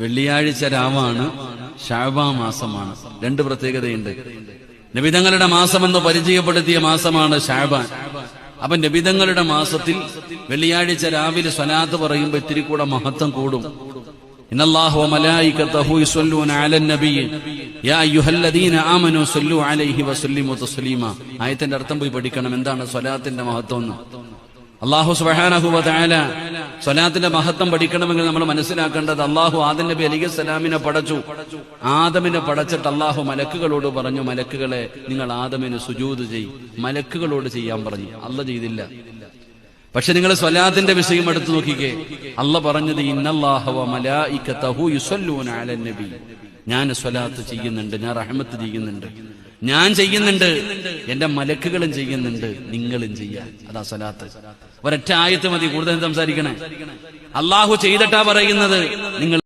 വെള്ളിയാഴ്ച രാവാണ്, ശഅബാൻ മാസമാണ്. രണ്ട് പ്രത്യേകതയുണ്ട്. നബിതങ്ങളുടെ മാസമെന്ന് പരിചയപ്പെടുത്തിയ മാസമാണ് ശഅബാൻ. അപ്പൊ നബിതങ്ങളുടെ മാസത്തിൽ വെള്ളിയാഴ്ച രാവിലെ സ്വലാത്ത് പറയുമ്പോൾ ഇത്തിരി കൂടെ മഹത്വം കൂടും. ഇന്നല്ലാഹു വമലായികതഹു യുസല്ലൂന അലൻ നബിയ്യി യാ അയ്യുഹല്ലദീന ആമനൂ സല്ലു അലൈഹി വസല്ലിമു തസ്ലീമ. ആയത്തിന്റെ അർത്ഥം പോയി പഠിക്കണം. എന്താണ് സ്വലാത്തിന്റെ മഹത്വം എന്ന്? അല്ലാഹു സുബ്ഹാനഹു വ തആല സ്വലാത്തിന്റെ മഹത്വം പഠിക്കണമെങ്കിൽ നമ്മൾ മനസ്സിലാക്കേണ്ടത്, അല്ലാഹു ആദം നബി അലൈഹിസ്സലാമിനെ പടച്ചു. ആദമിനെ പടച്ചിട്ട് അല്ലാഹു മലക്കുകളോട് പറഞ്ഞു, മലക്കുകളെ നിങ്ങൾ ആദമിന് സുജൂദ് ചെയ്യ്. മലക്കുകളോട് ചെയ്യാൻ പറഞ്ഞു, അല്ല ചെയ്തില്ല. പക്ഷെ നിങ്ങൾ സ്വലാത്തിന്റെ വിഷയം എടുത്തു നോക്കിക്കേ. അല്ല പറഞ്ഞത് ഇന്നല്ലാഹ വ മലായികതഹു യുസല്ലൂന അലൻ നബി. ഞാൻ സ്വലാത്ത് ചെയ്യുന്നുണ്ട്, ഞാൻ റഹ്മത്ത് ചെയ്യുന്നുണ്ട്, ഞാൻ ചെയ്യുന്നുണ്ട്, എന്റെ മലക്കുകളും ചെയ്യുന്നുണ്ട്, നിങ്ങളും ചെയ്യാൻ. അതാ സ്വലാത്ത്. ഒരൊറ്റ ആയത്ത് മതി, കൂടുതൽ സംസാരിക്കണേ. അള്ളാഹു ചെയ്തിട്ടാ പറയുന്നത് നിങ്ങൾ